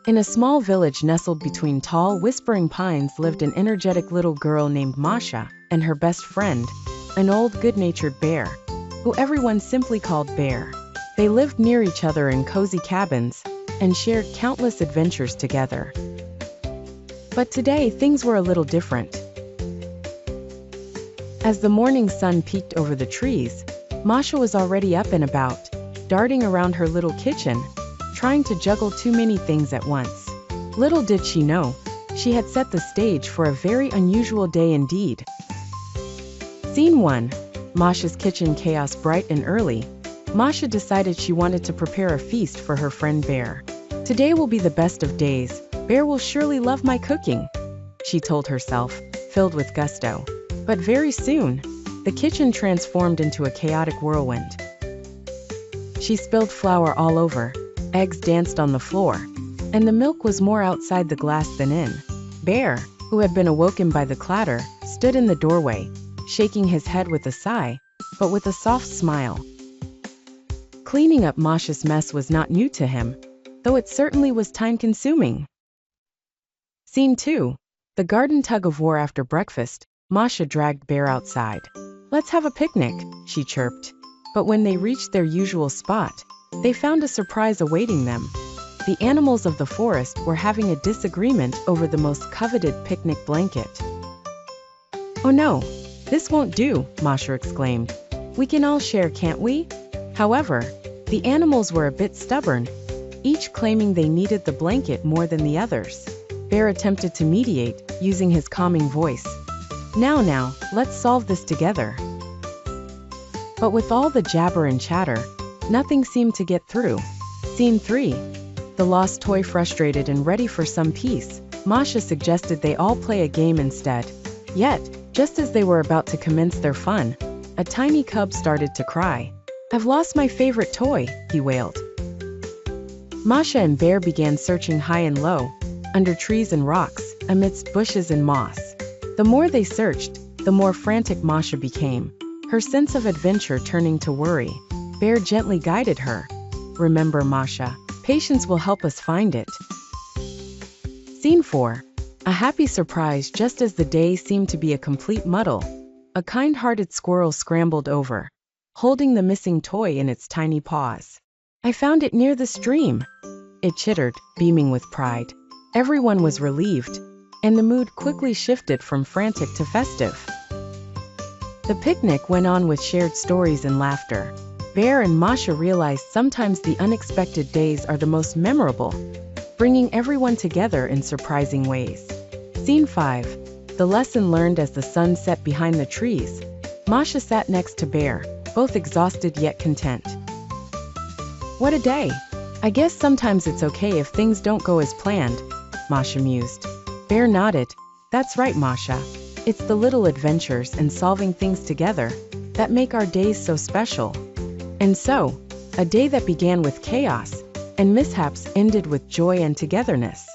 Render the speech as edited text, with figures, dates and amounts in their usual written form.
In a small village nestled between tall, whispering pines lived an energetic little girl named Masha and her best friend, an old, good-natured bear, who everyone simply called Bear. They lived near each other in cozy cabins and shared countless adventures together. But today, things were a little different. As the morning sun peeked over the trees, Masha was already up and about, darting around her little kitchen, trying to juggle too many things at once. Little did she know, she had set the stage for a very unusual day indeed. Scene 1. Masha's kitchen. Chaos. Bright and early, Masha decided she wanted to prepare a feast for her friend Bear. Today will be the best of days. Bear will surely love my cooking, she told herself, filled with gusto. But very soon, the kitchen transformed into a chaotic whirlwind. She spilled flour all over, eggs danced on the floor, and the milk was more outside the glass than in. Bear, who had been awoken by the clatter, stood in the doorway, shaking his head with a sigh, but with a soft smile. Cleaning up Masha's mess was not new to him, though it certainly was time-consuming. Scene 2. The garden tug-of-war. After breakfast, Masha dragged Bear outside. "Let's have a picnic," she chirped. But when they reached their usual spot, they found a surprise awaiting them. The animals of the forest were having a disagreement over the most coveted picnic blanket. "Oh no, this won't do," Masha exclaimed. "We can all share, can't we?" However, the animals were a bit stubborn, each claiming they needed the blanket more than the others. Bear attempted to mediate, using his calming voice. Now, let's solve this together." But with all the jabber and chatter, nothing seemed to get through. Scene 3. The lost toy. Frustrated and ready for some peace, Masha suggested they all play a game instead. Yet, just as they were about to commence their fun, a tiny cub started to cry. "I've lost my favorite toy," he wailed. Masha and Bear began searching high and low, under trees and rocks, amidst bushes and moss. The more they searched, the more frantic Masha became, her sense of adventure turning to worry. Bear gently guided her. "Remember, Masha, patience will help us find it." Scene 4. A happy surprise. Just as the day seemed to be a complete muddle, a kind-hearted squirrel scrambled over, holding the missing toy in its tiny paws. "I found it near the stream," it chittered, beaming with pride. Everyone was relieved, and the mood quickly shifted from frantic to festive. The picnic went on with shared stories and laughter. Bear and Masha realized sometimes the unexpected days are the most memorable, bringing everyone together in surprising ways. Scene 5. The lesson learned. As the sun set behind the trees, Masha sat next to Bear, both exhausted yet content. "What a day! I guess sometimes it's okay if things don't go as planned," Masha mused. Bear nodded. "That's right, Masha. It's the little adventures and solving things together that make our days so special." And so, a day that began with chaos and mishaps ended with joy and togetherness.